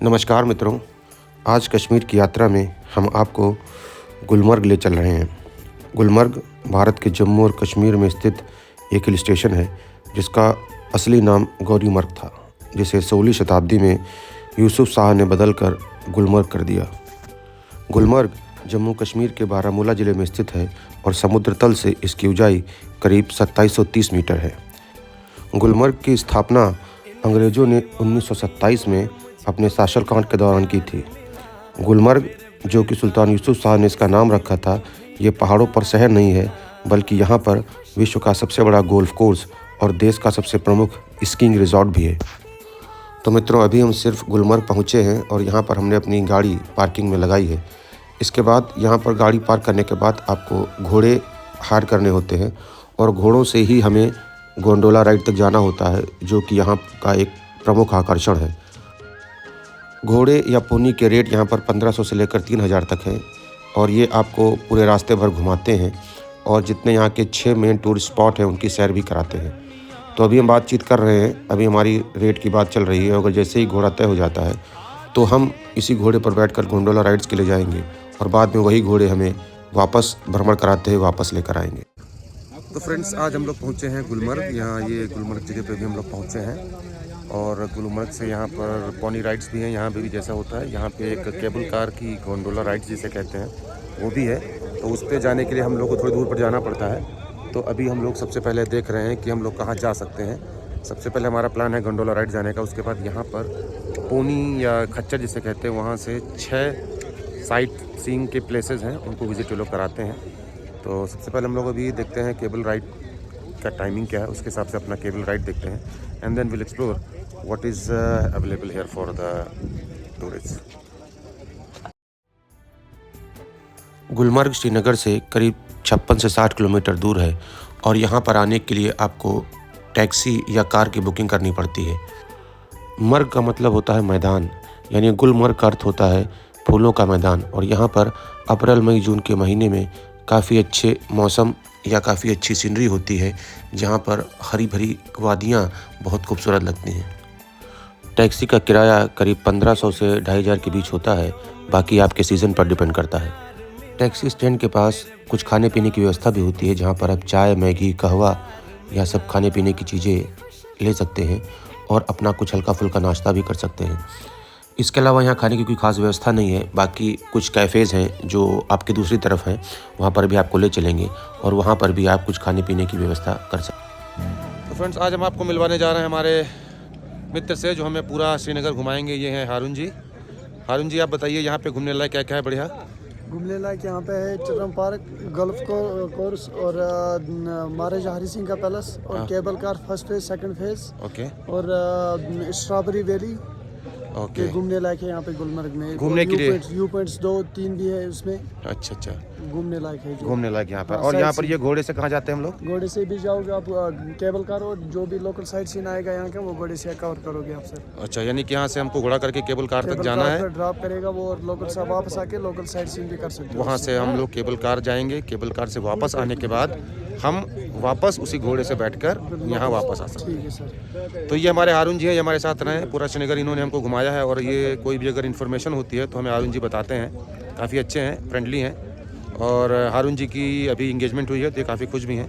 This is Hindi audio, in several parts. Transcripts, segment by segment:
नमस्कार मित्रों, आज कश्मीर की यात्रा में हम आपको गुलमर्ग ले चल रहे हैं। गुलमर्ग भारत के जम्मू और कश्मीर में स्थित एक हिल स्टेशन है जिसका असली नाम गौरीमर्ग था, जिसे 16वीं शताब्दी में यूसुफ शाह ने बदलकर गुलमर्ग कर दिया। गुलमर्ग जम्मू कश्मीर के बारामूला ज़िले में स्थित है और समुद्र तल से इसकी ऊंचाई करीब 2730 मीटर है। गुलमर्ग की स्थापना अंग्रेज़ों ने 1927 में अपने शासनकाल के दौरान की थी। गुलमर्ग, जो कि सुल्तान यूसुफ शाह ने इसका नाम रखा था, ये पहाड़ों पर शहर नहीं है, बल्कि यहाँ पर विश्व का सबसे बड़ा गोल्फ कोर्स और देश का सबसे प्रमुख स्कीइंग रिजॉर्ट भी है। तो मित्रों, अभी हम सिर्फ गुलमर्ग पहुँचे हैं और यहाँ पर हमने अपनी गाड़ी पार्किंग में लगाई है। इसके बाद यहाँ पर गाड़ी पार्क करने के बाद आपको घोड़े हायर करने होते हैं और घोड़ों से ही हमें गोंडोला राइड तक जाना होता है, जो कि यहाँ का एक प्रमुख आकर्षण है। घोड़े या पोनी के रेट यहाँ पर 1500 से लेकर 3000 तक है और ये आपको पूरे रास्ते भर घुमाते हैं और जितने यहाँ के 6 मेन टूरिस्ट स्पॉट हैं उनकी सैर भी कराते हैं। तो अभी हम बातचीत कर रहे हैं, अभी हमारी रेट की बात चल रही है। अगर जैसे ही घोड़ा तय हो जाता है तो हम इसी घोड़े पर बैठकर गोंडोला राइड्स के लिए जाएंगे और बाद में वही घोड़े हमें वापस भ्रमण कराते हुए वापस लेकर आएंगे। तो फ्रेंड्स, आज हम लोग पहुँचे हैं गुलमर्ग। यहाँ ये गुलमर्ग जगह पर भी हम लोग पहुँचे हैं और गुलमर्ग से यहाँ पर पोनी राइड्स भी हैं। यहाँ पे भी जैसा होता है, यहाँ पे एक केबल कार की गोंडोला राइड्स जिसे कहते हैं वो भी है। तो उस पर जाने के लिए हम लोग को थोड़ी दूर पर जाना पड़ता है। तो अभी हम लोग सबसे पहले देख रहे हैं कि हम लोग कहाँ जा सकते हैं। सबसे पहले हमारा प्लान है गोंडोला राइड जाने का। उसके बाद यहाँ पर पोनी या खच्चर जिसे कहते हैं, वहाँ से 6 साइट सीइंग के प्लेसेस हैं, उनको विजिट लोग कराते हैं। तो सबसे पहले हम लोग अभी देखते हैं केबल राइड का टाइमिंग क्या है, उसके हिसाब से अपना केबल राइड देखते हैं and then will explore what is available here for the tourists. Gulmarg Srinagar से करीब 56 से 60 किलोमीटर दूर है और यहाँ पर आने के लिए आपको टैक्सी या कार की बुकिंग करनी पड़ती है। मर्ग का मतलब होता है मैदान, यानी गुलमर्ग का अर्थ होता है फूलों का मैदान। और यहाँ पर अप्रैल मई जून के महीने में काफ़ी अच्छे मौसम या काफ़ी अच्छी सीनरी होती है, जहाँ पर हरी भरी वादियाँ बहुत खूबसूरत लगती हैं। टैक्सी का किराया करीब 1500 से 2500 के बीच होता है, बाकी आपके सीज़न पर डिपेंड करता है। टैक्सी स्टैंड के पास कुछ खाने पीने की व्यवस्था भी होती है, जहाँ पर आप चाय, मैगी, कहवा या सब खाने पीने की चीज़ें ले सकते हैं और अपना कुछ हल्का फुल्का नाश्ता भी कर सकते हैं। इसके अलावा यहाँ खाने की कोई खास व्यवस्था नहीं है। बाकी कुछ कैफ़ेज़ हैं जो आपकी दूसरी तरफ हैं, वहाँ पर भी आपको ले चलेंगे और वहाँ पर भी आप कुछ खाने पीने की व्यवस्था कर सकते हैं। तो फ्रेंड्स, आज हम आपको मिलवाने जा रहे हैं हमारे मित्र से, जो हमें पूरा श्रीनगर घुमाएंगे। ये हैं हारून जी। हारून जी, आप बताइए यहाँ पे घूमने लायक क्या क्या है? बढ़िया घूमने लायक यहाँ पे है चिल्ड्रन पार्क, गोल्फ कोर्स और महाराजा हरी सिंह का पैलेस और cable car first phase, second phase, okay, और स्ट्रॉबेरी वैली। ओके, घूमने लायक है यहाँ पे गुलमर्ग में। घूमने के लिए व्यू पॉइंट्स 2-3 भी है उसमें। अच्छा अच्छा, घूमने लायक है, घूमने लायक यहाँ पर। और यहाँ पर ये घोड़े से कहाँ जाते हैं हम लोग? घोड़े से भी जाओगे आप, केबल कार और जो भी लोकल साइट सीन आएगा यहाँ का, वो घोड़े से कवर करोगे आप सर। अच्छा, यानी कि यहाँ से हमको घोड़ा करके केबल कार तक जाना है, ड्रॉप करेगा वो और लोकल से वापस आके लोकल साइट सीन भी कर सकते हैं। वहाँ से हम लोग केबल कार जाएंगे। केबल कार से वापस आने के बाद हम वापस उसी घोड़े से बैठकर यहाँ वापस आ सकते हैं। ठीक है सर। तो ये हमारे हारून जी हैं, ये हमारे साथ रहे पूरा श्रीनगर, इन्होंने हमको घुमाया है। और ये कोई भी अगर इन्फॉर्मेशन होती है तो हमें हारून जी बताते हैं। काफ़ी अच्छे हैं, फ्रेंडली हैं और हारून जी की अभी इंगेजमेंट हुई है तो ये काफ़ी खुश भी हैं।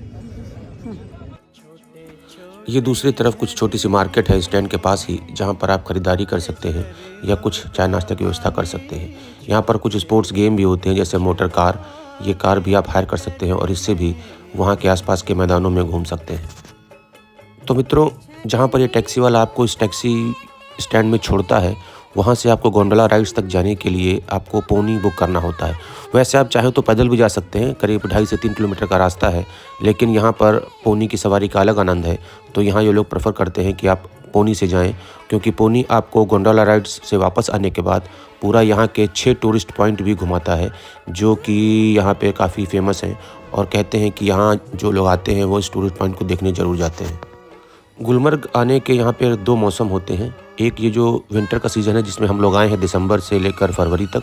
ये दूसरी तरफ कुछ छोटी सी मार्केट है स्टैंड के पास ही, जहाँ पर आप खरीदारी कर सकते हैं या कुछ चाय नाश्ते की व्यवस्था कर सकते हैं। यहाँ पर कुछ स्पोर्ट्स गेम भी होते हैं, जैसे मोटर कार। ये कार भी आप हायर कर सकते हैं और इससे भी वहाँ के आसपास के मैदानों में घूम सकते हैं। तो मित्रों, जहाँ पर ये टैक्सी वाला आपको इस टैक्सी स्टैंड में छोड़ता है, वहाँ से आपको गोंडोला राइड्स तक जाने के लिए आपको पोनी बुक करना होता है। वैसे आप चाहें तो पैदल भी जा सकते हैं, करीब 2.5 से 3 किलोमीटर का रास्ता है, लेकिन यहाँ पर पोनी की सवारी का अलग आनंद है। तो यहाँ ये लोग प्रेफर करते हैं कि आप पोनी से जाएं, क्योंकि पोनी आपको गोंडोला राइड्स से वापस आने के बाद पूरा यहाँ के 6 टूरिस्ट पॉइंट भी घुमाता है, जो कि यहाँ पे काफ़ी फेमस हैं और कहते हैं कि यहाँ जो लोग आते हैं वो इस टूरिस्ट पॉइंट को देखने ज़रूर जाते हैं। गुलमर्ग आने के यहाँ पे 2 मौसम होते हैं। एक ये जो विंटर का सीज़न है, जिसमें हम लोग आए हैं दिसंबर से लेकर फरवरी तक,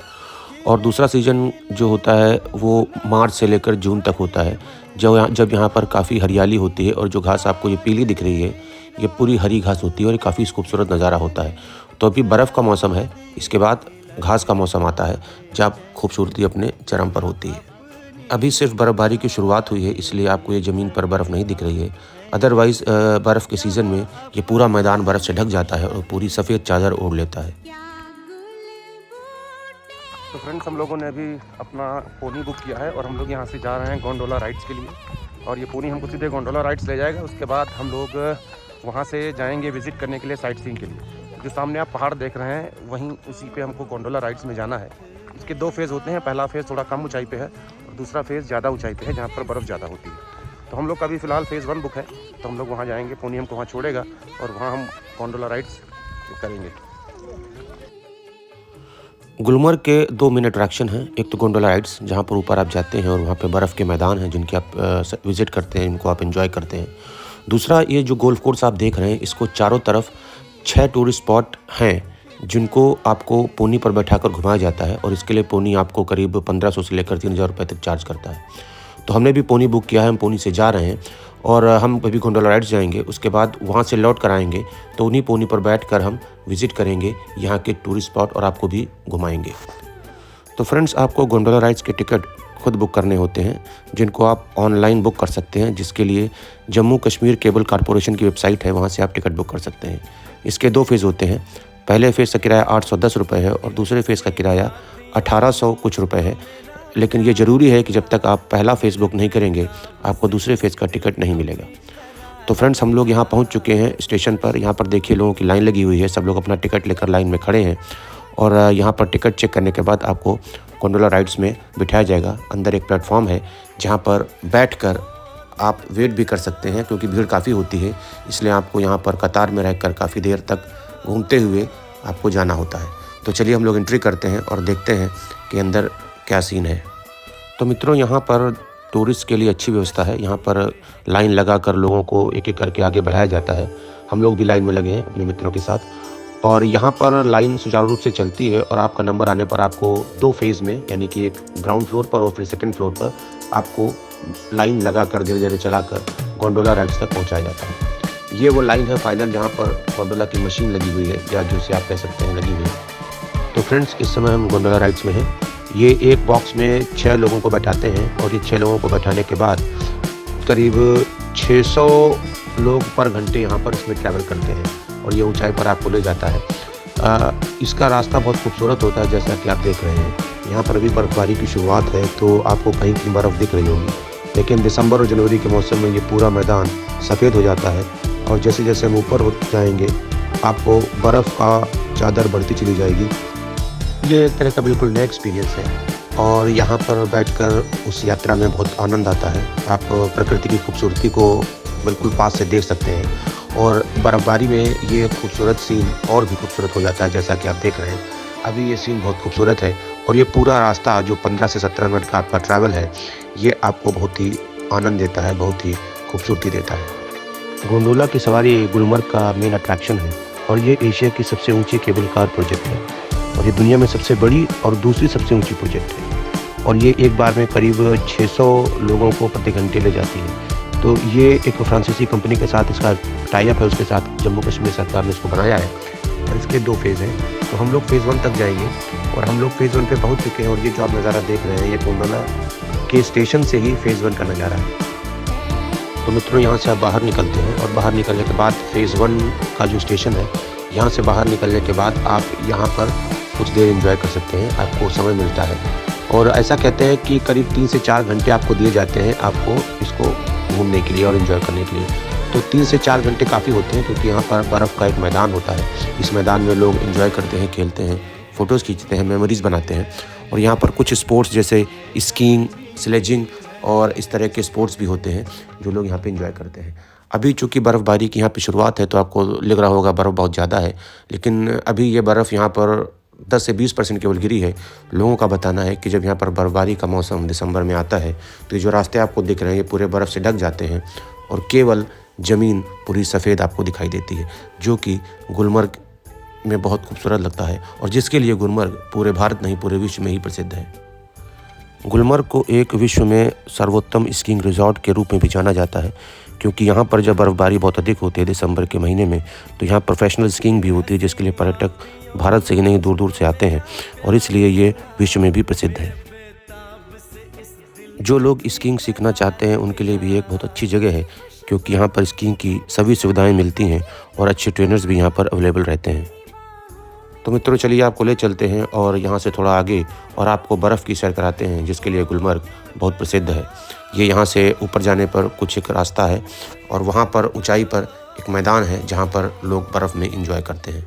और दूसरा सीज़न जो होता है वो मार्च से लेकर जून तक होता है, जब यहाँ पर काफ़ी हरियाली होती है और जो घास आपको ये पीली दिख रही है, ये पूरी हरी घास होती है और ये काफ़ी खूबसूरत नज़ारा होता है। तो अभी बर्फ़ का मौसम है, इसके बाद घास का मौसम आता है जब खूबसूरती अपने चरम पर होती है। अभी सिर्फ बर्फ़बारी की शुरुआत हुई है, इसलिए आपको ये ज़मीन पर बर्फ़ नहीं दिख रही है। अदरवाइज़ बर्फ़ के सीज़न में ये पूरा मैदान बर्फ़ से ढक जाता है और पूरी सफ़ेद चादर ओढ़ लेता है। तो फ्रेंड्स, हम लोगों ने अभी अपना पोनी बुक किया है और हम लोग यहाँ से जा रहे हैं गोंडोला राइड्स के लिए। और ये पोनी हमको सीधे गोंडोला राइड्स ले जाएगा। उसके बाद हम लोग वहाँ से जाएंगे विज़िट करने के लिए साइट सीइंग के लिए। जो सामने आप पहाड़ देख रहे हैं वहीं उसी पे हमको गोंडोला राइड्स में जाना है। इसके 2 फेज़ होते हैं। पहला फेज़ थोड़ा कम ऊंचाई पे है और दूसरा फेज़ ज़्यादा ऊंचाई पे है जहाँ पर बर्फ़ ज़्यादा होती है। तो हम लोग का अभी फ़िलहाल फेज़ 1 बुक है, तो हम लोग वहाँ जाएंगे। पोनी हमको वहाँ छोड़ेगा और वहाँ हम गोंडोला राइड्स करेंगे। गुलमर्ग के 2 मेन अट्रैक्शन हैं। एक तो गोंडोला राइड्स, जहाँ पर ऊपर आप जाते हैं और वहाँ पे बर्फ़ के मैदान हैं जिनके आप विज़िट करते हैं, इनको आप एंजॉय करते हैं। दूसरा, ये जो गोल्फ कोर्स आप देख रहे हैं, इसको चारों तरफ 6 टूरिस्ट स्पॉट हैं जिनको आपको पोनी पर बैठाकर घुमाया जाता है और इसके लिए पोनी आपको करीब 1500 से लेकर 3000 रुपये तक चार्ज करता है। तो हमने भी पोनी बुक किया है, हम पोनी से जा रहे हैं और हम अभी गोंडोला राइड्स जाएंगे। उसके बाद वहाँ से लौट कर आएंगे तो उन्हीं पोनी पर बैठकर हम विज़िट करेंगे यहाँ के टूरिस्ट स्पॉट और आपको भी घुमाएंगे। तो फ्रेंड्स, आपको गोंडोला राइड्स के टिकट खुद बुक करने होते हैं, जिनको आप ऑनलाइन बुक कर सकते हैं, जिसके लिए जम्मू कश्मीर केबल कॉरपोरेशन की वेबसाइट है, वहाँ से आप टिकट बुक कर सकते हैं। इसके 2 फेज़ होते हैं। पहले फेज़ का किराया 810 रुपये है और दूसरे फेज़ का किराया 1800 कुछ रुपये है। लेकिन ये ज़रूरी है कि जब तक आप पहला फेज़ बुक नहीं करेंगे, आपको दूसरे फेज़ का टिकट नहीं मिलेगा। तो फ्रेंड्स, हम लोग यहाँ पहुँच चुके हैं स्टेशन पर। यहाँ पर देखिए लोगों की लाइन लगी हुई है, सब लोग अपना टिकट लेकर लाइन में खड़े हैं और यहाँ पर टिकट चेक करने के बाद आपको गोंडोला राइड्स में बिठाया जाएगा। अंदर एक प्लेटफॉर्म है जहाँ पर बैठकर आप वेट भी कर सकते हैं, क्योंकि भीड़ काफ़ी होती है, इसलिए आपको यहाँ पर कतार में रहकर काफ़ी देर तक घूमते हुए आपको जाना होता है। तो चलिए हम लोग एंट्री करते हैं और देखते हैं कि अंदर क्या सीन है। तो मित्रों, यहाँ पर टूरिस्ट के लिए अच्छी व्यवस्था है। यहाँ पर लाइन लगाकर लोगों को एक एक करके आगे बढ़ाया जाता है। हम लोग भी लाइन में लगे हैं अपने मित्रों के साथ और यहाँ पर लाइन सुचारू रूप से चलती है और आपका नंबर आने पर आपको 2 फेज़ में, यानी कि एक ग्राउंड फ्लोर पर और फिर सेकंड फ्लोर पर आपको लाइन लगाकर धीरे धीरे चलाकर गोंडोला राइड्स तक पहुँचाया जाता है। ये वो लाइन है फाइनल जहाँ पर गोंडोला की मशीन लगी हुई है, या जिसे आप कह सकते हैं लगी हुई है। तो फ्रेंड्स, इस समय हम गोंडोला राइड्स में हैं। ये एक बॉक्स में 6 लोगों को बैठाते हैं और ये 6 लोगों को बैठाने के बाद करीब 600 लोग पर घंटे यहाँ पर इसमें ट्रैवल करते हैं और ये ऊंचाई पर आपको ले जाता है। इसका रास्ता बहुत खूबसूरत होता है, जैसा कि आप देख रहे हैं। यहाँ पर अभी बर्फ़बारी की शुरुआत है तो आपको कहीं की बर्फ़ दिख रही होगी, लेकिन दिसंबर और जनवरी के मौसम में ये पूरा मैदान सफ़ेद हो जाता है और जैसे जैसे हम ऊपर हो जाएंगे आपको बर्फ़ का चादर बढ़ती चली जाएगी। ये एक तरह का बिल्कुल नया एक्सपीरियंस है और यहाँ पर बैठकर उस यात्रा में बहुत आनंद आता है। आप प्रकृति की खूबसूरती को बिल्कुल पास से देख सकते हैं और बर्फ़बारी में ये खूबसूरत सीन और भी खूबसूरत हो जाता है, जैसा कि आप देख रहे हैं। अभी ये सीन बहुत खूबसूरत है और ये पूरा रास्ता जो 15 से 17 मिनट का आपका ट्रैवल है, ये आपको बहुत ही आनंद देता है, बहुत ही खूबसूरती देता है। गोंडोला की सवारी गुलमर्ग का मेन अट्रैक्शन है और ये एशिया की सबसे ऊँची केबल कार प्रोजेक्ट है और ये दुनिया में सबसे बड़ी और दूसरी सबसे ऊंची प्रोजेक्ट है और ये एक बार में करीब 600 लोगों को प्रति घंटे ले जाती है। तो ये एक फ्रांसीसी कंपनी के साथ इसका टाई अप है, उसके साथ जम्मू कश्मीर सरकार ने इसको बनाया है और इसके 2 फेज़ हैं। तो हम लोग फेज़ 1 तक जाएंगे और हम लोग फेज़ 1 पे पहुंच चुके हैं और ये जो आप नज़ारा देख रहे हैं, ये गोंडोला के स्टेशन से ही फेज़ 1 का नज़ारा है। तो मित्रों, यहाँ से आप बाहर निकलते हैं और बाहर निकलने के बाद फेज़ 1 का जो स्टेशन है, यहाँ से बाहर निकलने के बाद आप यहाँ पर कुछ देर एंजॉय कर सकते हैं, आपको समय मिलता है। और ऐसा कहते हैं कि करीब 3 से 4 घंटे आपको दिए जाते हैं आपको इसको घूमने के लिए और एंजॉय करने के लिए। तो 3 से 4 घंटे काफ़ी होते हैं, क्योंकि यहाँ पर बर्फ़ का एक मैदान होता है। इस मैदान में लोग एंजॉय करते हैं, खेलते हैं, फ़ोटोज़ खींचते हैं, मेमोरीज़ बनाते हैं। और यहाँ पर कुछ स्पोर्ट्स जैसे स्कीइंग, स्लेजिंग और इस तरह के स्पोर्ट्स भी होते हैं जो लोग यहाँ पे एंजॉय करते हैं। अभी चूँकि बर्फ़बारी की यहाँ पे शुरुआत है तो आपको लग रहा होगा बर्फ़ बहुत ज़्यादा है, लेकिन अभी ये बर्फ़ यहाँ पर 10 से 20% केवल गिरी है। लोगों का बताना है कि जब यहाँ पर बर्फ़बारी का मौसम दिसंबर में आता है तो ये जो रास्ते आपको दिख रहे हैं ये पूरे बर्फ़ से ढक जाते हैं और केवल ज़मीन पूरी सफ़ेद आपको दिखाई देती है, जो कि गुलमर्ग में बहुत खूबसूरत लगता है और जिसके लिए गुलमर्ग पूरे भारत नहीं पूरे विश्व में ही प्रसिद्ध है। गुलमर्ग को एक विश्व में सर्वोत्तम स्कीइंग रिजॉर्ट के रूप में भी जाना जाता है, क्योंकि यहाँ पर जब बर्फ़बारी बहुत अधिक होती है दिसंबर के महीने में, तो यहाँ प्रोफेशनल स्कीइंग भी होती है, जिसके लिए पर्यटक भारत से ही नहीं दूर दूर से आते हैं और इसलिए ये विश्व में भी प्रसिद्ध है। जो लोग स्कीइंग सीखना चाहते हैं उनके लिए भी एक बहुत अच्छी जगह है, क्योंकि यहाँ पर स्कीइंग की सभी सुविधाएं मिलती हैं और अच्छे ट्रेनर्स भी यहाँ पर अवेलेबल रहते हैं। तो मित्रों, चलिए आपको ले चलते हैं और यहाँ से थोड़ा आगे और आपको बर्फ़ की सैर कराते हैं, जिसके लिए गुलमर्ग बहुत प्रसिद्ध है। ये यहाँ से ऊपर जाने पर कुछ एक रास्ता है और वहाँ पर ऊंचाई पर एक मैदान है जहाँ पर लोग बर्फ़ में एंजॉय करते हैं।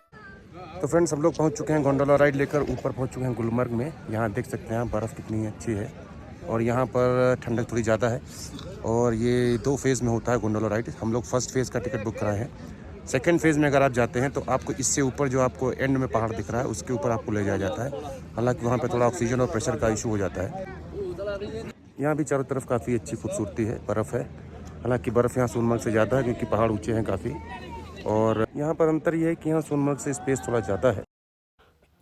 तो फ्रेंड्स, हम लोग पहुँच चुके हैं, गोंडोला राइड लेकर ऊपर पहुँच चुके हैं गुलमर्ग में। यहाँ देख सकते हैं बर्फ़ कितनी अच्छी है और यहाँ पर ठंडक थोड़ी ज़्यादा है और ये 2 फेज़ में होता है गोंडोला राइड। हम लोग फर्स्ट फेज़ का टिकट बुक कराए हैं। सेकंड फेज़ में अगर आप जाते हैं तो आपको इससे ऊपर जो आपको एंड में पहाड़ दिख रहा है उसके ऊपर आपको ले जाया जाता है। हालांकि वहाँ पे थोड़ा ऑक्सीजन और प्रेशर का इशू हो जाता है। यहाँ भी चारों तरफ काफ़ी अच्छी खूबसूरती है, बर्फ़ है। हालांकि बर्फ़ यहाँ सोनमर्ग से ज़्यादा है क्योंकि पहाड़ ऊँचे हैं काफ़ी, और यहाँ पर अंतर ये है कि यहाँ सोनमर्ग से स्पेस थोड़ा ज़्यादा है।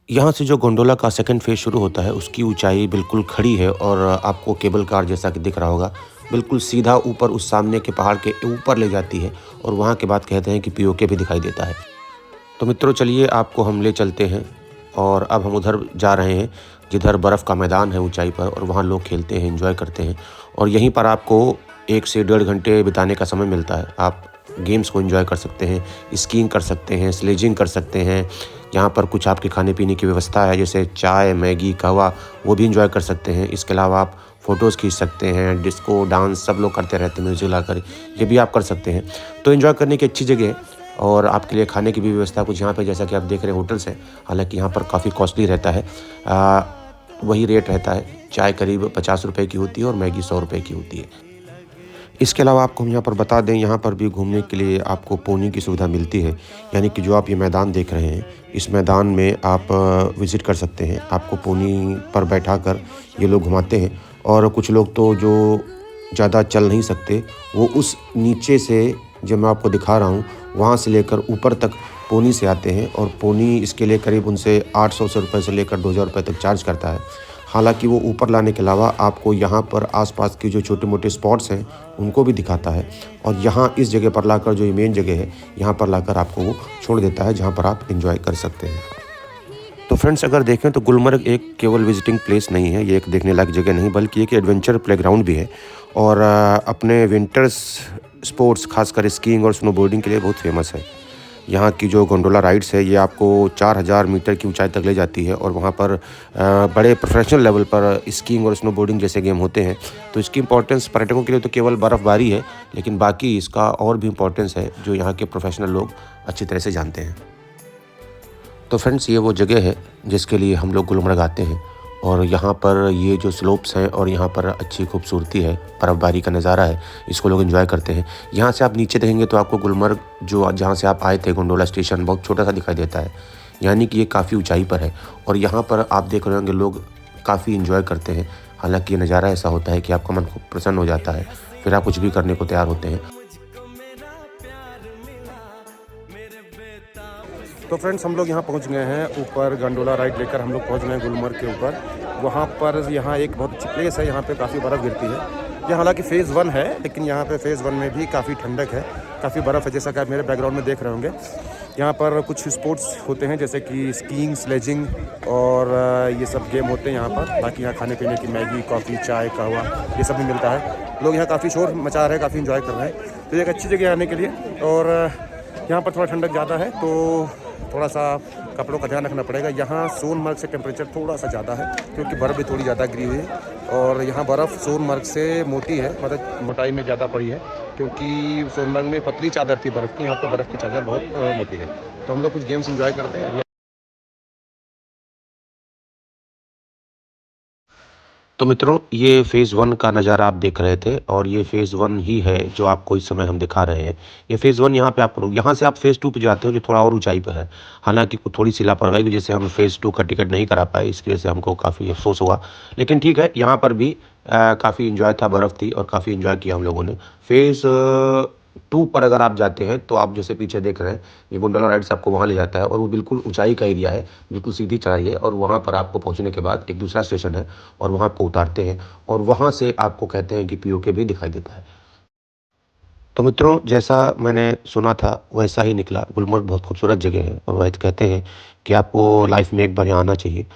यहाँ से जो गोंडोला का सेकंड फेज़ शुरू होता है उसकी ऊंचाई बिल्कुल खड़ी है और आपको केबल कार जैसा कि दिख रहा होगा, बिल्कुल सीधा ऊपर उस सामने के पहाड़ के ऊपर ले जाती है और वहाँ के बाद कहते हैं कि पीओके भी दिखाई देता है। तो मित्रों, चलिए आपको हम ले चलते हैं और अब हम उधर जा रहे हैं जिधर बर्फ़ का मैदान है ऊंचाई पर, और वहाँ लोग खेलते हैं, एंजॉय करते हैं और यहीं पर आपको 1 से 1.5 घंटे बिताने का समय मिलता है। आप गेम्स को एंजॉय कर सकते हैं, स्कीइंग कर सकते हैं, स्लेजिंग कर सकते हैं। यहाँ पर कुछ आपके खाने पीने की व्यवस्था है, जैसे चाय, मैगी, कहवा, वो भी एंजॉय कर सकते हैं। इसके अलावा आप फ़ोटोज़ खींच सकते हैं, डिस्को डांस सब लोग करते रहते हैं म्यूज़िक लाकर, ये भी आप कर सकते हैं। तो एंजॉय करने की अच्छी जगह है और आपके लिए खाने की भी व्यवस्था कुछ यहाँ पे जैसा कि आप देख रहे हैं होटल्स हैं। हालांकि यहाँ पर काफ़ी कॉस्टली रहता है, वही रेट रहता है। चाय करीब 50 रुपये की होती है और मैगी 100 रुपये की होती है। इसके अलावा आपको हम यहाँ पर बता दें, यहाँ पर भी घूमने के लिए आपको पोनी की सुविधा मिलती है, यानी कि जो आप ये मैदान देख रहे हैं, इस मैदान में आप विज़िट कर सकते हैं। आपको पोनी पर बैठाकर ये लोग घुमाते हैं और कुछ लोग तो जो ज़्यादा चल नहीं सकते वो उस नीचे से जो मैं आपको दिखा रहा हूँ वहाँ से लेकर ऊपर तक पोनी से आते हैं और पोनी इसके लिए करीब उनसे 800 रुपये से लेकर 2000 रुपये तक चार्ज करता है। हालांकि वो ऊपर लाने के अलावा आपको यहाँ पर आसपास के जो छोटे मोटे स्पॉट्स हैं उनको भी दिखाता है और यहाँ इस जगह पर लाकर, जो ये मेन जगह है, यहाँ पर लाकर आपको वो छोड़ देता है जहाँ पर आप एंजॉय कर सकते हैं। तो फ्रेंड्स, अगर देखें तो गुलमर्ग एक केवल विजिटिंग प्लेस नहीं है, ये एक देखने लायक जगह नहीं बल्कि एक एडवेंचर प्लेग्राउंड भी है और अपने विंटर्स स्पोर्ट्स खासकर स्कीइंग और स्नोबोर्डिंग के लिए बहुत फेमस है। यहाँ की जो गोंडोला राइड्स है ये आपको 4000 मीटर की ऊंचाई तक ले जाती है और वहाँ पर बड़े प्रोफेशनल लेवल पर स्कीइंग और स्नोबोर्डिंग जैसे गेम होते हैं। तो इसकी इंपॉर्टेंस पर्यटकों के लिए तो केवल बर्फ़बारी है, लेकिन बाकी इसका और भी इम्पोर्टेंस है जो यहाँ के प्रोफेशनल लोग अच्छी तरह से जानते हैं। तो फ्रेंड्स, ये वो जगह है जिसके लिए हम लोग गुलमर्ग आते हैं और यहाँ पर ये जो स्लोप्स हैं और यहाँ पर अच्छी खूबसूरती है, बर्फ़बारी का नज़ारा है, इसको लोग एंजॉय करते हैं। यहाँ से आप नीचे देखेंगे तो आपको गुलमर्ग जो जहाँ से आप आए थे गोंडोला स्टेशन बहुत छोटा सा दिखाई देता है, यानी कि ये काफ़ी ऊंचाई पर है और यहाँ पर आप देख रहे होंगे लोग काफ़ी एंजॉय करते हैं। हालाँकि ये नज़ारा ऐसा होता है कि आपका मन खूब प्रसन्न हो जाता है, फिर आप कुछ भी करने को तैयार होते हैं। तो फ्रेंड्स, हम लोग यहाँ पहुँच गए हैं ऊपर, गोंडोला राइड लेकर हम लोग पहुँच गए हैं गुलमर्ग के ऊपर। वहाँ पर यहाँ एक बहुत अच्छी प्लेस है, यहाँ पे काफ़ी बर्फ़ गिरती है। यह हालांकि फ़ेज़ 1 है, लेकिन यहाँ पे फ़ेज़ 1 में भी काफ़ी ठंडक है, काफ़ी बर्फ़ है, जैसा कि आप मेरे बैकग्राउंड में देख रहे होंगे। यहाँ पर कुछ स्पोर्ट्स होते हैं जैसे कि स्कीइंग, स्लेजिंग और ये सब गेम होते हैं यहाँ पर। बाकी यहाँ खाने पीने की मैगी, कॉफ़ी, चाय, कहवा, ये सब भी मिलता है। लोग यहाँ काफ़ी शोर मचा रहे हैं, काफ़ी इन्जॉय कर रहे हैं। तो ये एक अच्छी जगह आने के लिए, और यहाँ पर थोड़ा ठंडक ज़्यादा है तो थोड़ा सा कपड़ों का ध्यान रखना पड़ेगा। यहाँ सोनमर्ग से टेम्परेचर थोड़ा सा ज़्यादा है क्योंकि बर्फ़ भी थोड़ी ज़्यादा गिरी हुई है और यहाँ बर्फ़ सोनमर्ग से मोटी है, मतलब मोटाई में ज़्यादा पड़ी है, क्योंकि सोनमर्ग में पतली चादर थी बर्फ़ की, यहाँ पर बर्फ़ की चादर बहुत मोटी है। तो हम लोग कुछ गेम्स एंजॉय करते हैं। तो मित्रों, ये फ़ेज़ 1 का नज़ारा आप देख रहे थे और ये फ़ेज़ 1 ही है जो आपको इस समय हम दिखा रहे हैं। ये फ़ेज़ 1 यहाँ पे आप यहाँ से आप फ़ेज़ 2 पे जाते हो जो थोड़ा और ऊंचाई पे है। हालांकि थोड़ी सी लापरवाही की वजह से हम फ़ेज़ 2 का टिकट नहीं करा पाए, इसकी वजह से हमको काफ़ी अफसोस हुआ, लेकिन ठीक है, यहाँ पर भी काफ़ी इंजॉय था, बर्फ़ थी और काफ़ी इंजॉय किया हम लोगों ने। फ़ेज़ 2 पर अगर आप जाते हैं तो आप जैसे पीछे देख रहे हैं, ये गोंडोला राइड्स आपको वहाँ ले जाता है और वो बिल्कुल ऊंचाई का एरिया है, बिल्कुल सीधी चढ़ाई है और वहाँ पर आपको पहुँचने के बाद एक दूसरा स्टेशन है और वहाँ आपको उतारते हैं और वहाँ से आपको कहते हैं कि पीओके भी दिखाई देता है। तो मित्रों, जैसा मैंने सुना था वैसा ही निकला। गुलमर्ग बहुत खूबसूरत जगह है और वह कहते हैं कि आपको लाइफ में एक बार यहाँ आना चाहिए।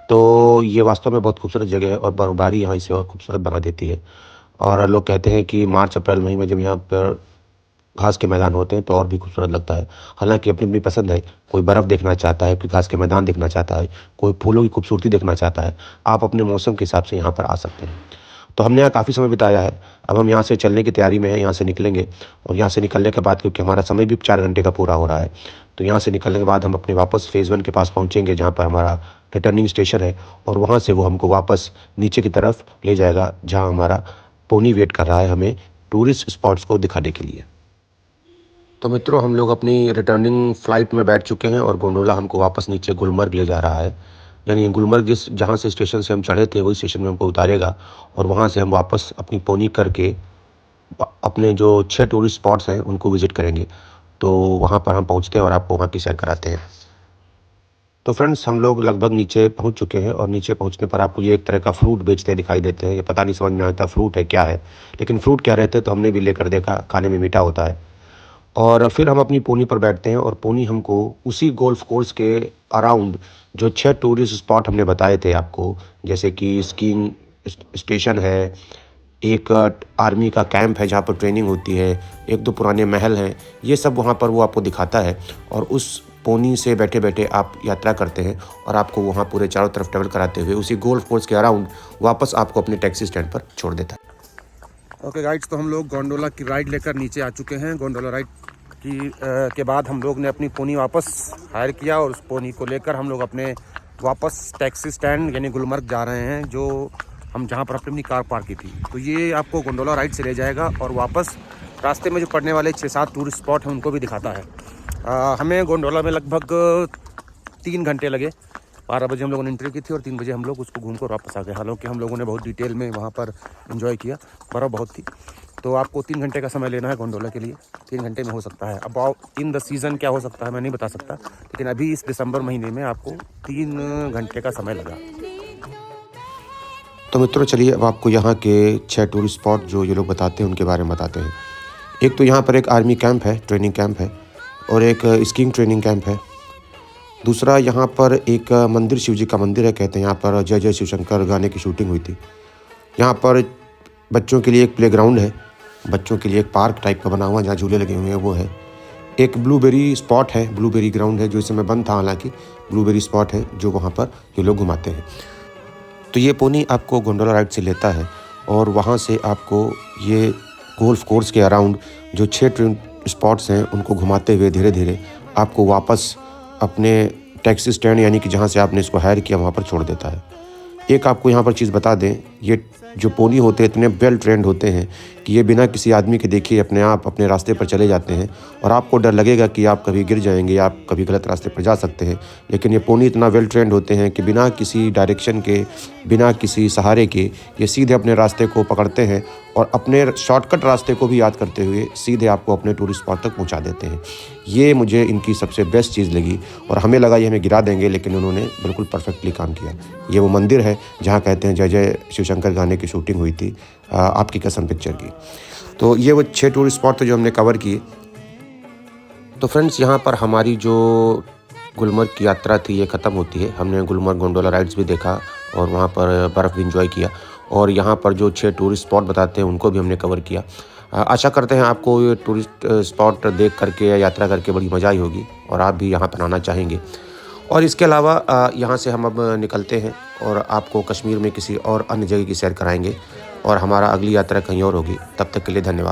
तो ये वास्तव में बहुत खूबसूरत जगह है और बर्फबारी यहाँ इसे और खूबसूरत बना देती है। और लोग कहते हैं कि मार्च अप्रैल मई में जब यहाँ पर घास के मैदान होते हैं तो और भी खूबसूरत लगता है। हालांकि अपनी अपनी पसंद है, कोई बर्फ़ देखना चाहता है, कोई घास के मैदान देखना चाहता है, कोई फूलों की खूबसूरती देखना चाहता है। आप अपने मौसम के हिसाब से यहाँ पर आ सकते हैं। तो हमने यहाँ काफ़ी समय बिताया है। अब हम यहाँ से चलने की तैयारी में हैं, यहाँ से निकलेंगे। और यहाँ से निकलने के बाद, क्योंकि हमारा समय भी 4 घंटे का पूरा हो रहा है, तो यहाँ से निकलने के बाद हम अपने वापस फ़ेज़ 1 के पास पहुँचेंगे, जहाँ पर हमारा रिटर्निंग स्टेशन है। और वहाँ से वो हमको वापस नीचे की तरफ ले जाएगा, जहाँ हमारा पोनी वेट कर रहा है हमें टूरिस्ट स्पॉट्स को दिखाने के लिए। तो मित्रों, हम लोग अपनी रिटर्निंग फ़्लाइट में बैठ चुके हैं और गोंडोला हमको वापस नीचे गुलमर्ग ले जा रहा है। यानी गुलमर्ग जहाँ से स्टेशन से हम चढ़े थे वही स्टेशन में हमको उतारेगा और वहाँ से हम वापस अपनी पोनी करके अपने जो 6 टूरिस्ट स्पॉट्स हैं उनको विज़िट करेंगे। तो वहाँ पर हम पहुँचते हैं और आपको वहाँ की सैर कराते हैं। तो फ्रेंड्स, हम लोग लगभग नीचे पहुँच चुके हैं और नीचे पहुँचने पर आपको ये एक तरह का फ्रूट बेचते दिखाई देते हैं। ये पता नहीं समझ में आता फ्रूट है क्या है, लेकिन फ्रूट क्या रहते हैं तो हमने भी लेकर देखा, खाने में मीठा होता है। और फिर हम अपनी पोनी पर बैठते हैं और पोनी हमको उसी गोल्फ कोर्स के अराउंड जो 6 टूरिस्ट स्पॉट हमने बताए थे आपको, जैसे कि स्कीइंग स्टेशन है, एक आर्मी का कैंप है जहाँ पर ट्रेनिंग होती है, 1-2 पुराने महल हैं, ये सब वहाँ पर वो आपको दिखाता है। और उस पोनी से बैठे बैठे आप यात्रा करते हैं और आपको वहाँ पूरे चारों तरफ ट्रैवल कराते हुए उसी गोल्फ कोर्स के अराउंड वापस आपको अपने टैक्सी स्टैंड पर छोड़ देता है। ओके गाइड्स, तो हम लोग गोंडोला की राइड लेकर नीचे आ चुके हैं। गोंडोला राइड के बाद हम लोग ने अपनी पोनी वापस हायर किया और उस पोनी को लेकर हम लोग अपने वापस टैक्सी स्टैंड यानी गुलमर्ग जा रहे हैं, जो हम जहां पर अपनी कार पार्क की थी। तो ये आपको गोंडोला राइड से ले जाएगा और वापस रास्ते में जो पड़ने वाले 6-7 टूरिस्ट स्पॉट हैं उनको भी दिखाता है। हमें गोंडोला में लगभग 3 घंटे लगे। 12 बजे हम लोगों ने एंट्री की थी और 3 बजे हम लोग उसको घूम कर वापस आ गए। हालांकि हम लोगों ने बहुत डिटेल में वहाँ पर एंजॉय किया, बर्फ़ बहुत थी। तो आपको 3 घंटे का समय लेना है गोंडोला के लिए। 3 घंटे में हो सकता है। अब इन द सीज़न क्या हो सकता है मैं नहीं बता सकता, लेकिन अभी इस दिसंबर महीने में आपको 3 घंटे का समय लगा। तो मित्रों, चलिए अब आपको यहाँ के 6 टूरिस्ट स्पॉट जो ये लोग बताते हैं उनके बारे में बताते हैं। एक तो यहाँ पर एक आर्मी कैंप है, ट्रेनिंग कैंप है, और एक स्कीइंग ट्रेनिंग कैंप है। दूसरा, यहाँ पर एक मंदिर, शिव जी का मंदिर है। कहते हैं यहाँ पर जय जय शिव शंकर गाने की शूटिंग हुई थी। यहाँ पर बच्चों के लिए एक प्लेग्राउंड है, बच्चों के लिए एक पार्क टाइप का बना हुआ जहाँ झूले लगे हुए हैं वो है। एक ब्लूबेरी स्पॉट है, ब्लूबेरी ग्राउंड है जो इस समय बंद था, हालांकि ब्लूबेरी स्पॉट है जो वहाँ पर ये लोग घुमाते हैं। तो ये पोनी आपको गोंडोला राइड से लेता है और वहाँ से आपको ये गोल्फ कोर्स के अराउंड जो 6 स्पॉट्स हैं उनको घुमाते हुए धीरे धीरे आपको वापस अपने टैक्सी स्टैंड यानी कि जहाँ से आपने इसको हायर किया वहाँ पर छोड़ देता है। एक आपको यहाँ पर चीज़ बता दें, ये जो पोनी होते हैं इतने वेल ट्रेंड होते हैं कि ये बिना किसी आदमी के देखिए अपने आप अपने रास्ते पर चले जाते हैं। और आपको डर लगेगा कि आप कभी गिर जाएंगे, आप कभी गलत रास्ते पर जा सकते हैं, लेकिन ये पोनी इतना वेल ट्रेंड होते हैं कि बिना किसी डायरेक्शन के, बिना किसी सहारे के ये सीधे अपने रास्ते को पकड़ते हैं और अपने शॉर्टकट रास्ते को भी याद करते हुए सीधे आपको अपने टूरिस्ट स्पॉट तक पहुँचा देते हैं। ये मुझे इनकी सबसे बेस्ट चीज़ लगी और हमें लगा ये हमें गिरा देंगे, लेकिन उन्होंने बिल्कुल परफेक्टली काम किया। ये वो मंदिर है जहाँ कहते हैं जय जय शिव शंकर गाने की शूटिंग हुई थी, आपकी कसम पिक्चर की। तो ये वो 6 टूरिस्ट स्पॉट थे जो हमने कवर किए। तो फ्रेंड्स, यहाँ पर हमारी जो गुलमर्ग की यात्रा थी ये ख़त्म होती है। हमने गुलमर्ग गोंडोला राइड्स भी देखा और वहाँ पर बर्फ़ भी इंजॉय किया और यहाँ पर जो 6 टूरिस्ट स्पॉट बताते हैं उनको भी हमने कवर किया। आशा करते हैं आपको ये टूरिस्ट स्पॉट देख करके या यात्रा करके बड़ी मज़ा आई होगी और आप भी यहाँ पर आना चाहेंगे। और इसके अलावा यहाँ से हम अब निकलते हैं और आपको कश्मीर में किसी और अन्य जगह की सैर कराएंगे और हमारा अगली यात्रा कहीं और होगी। तब तक के लिए धन्यवाद।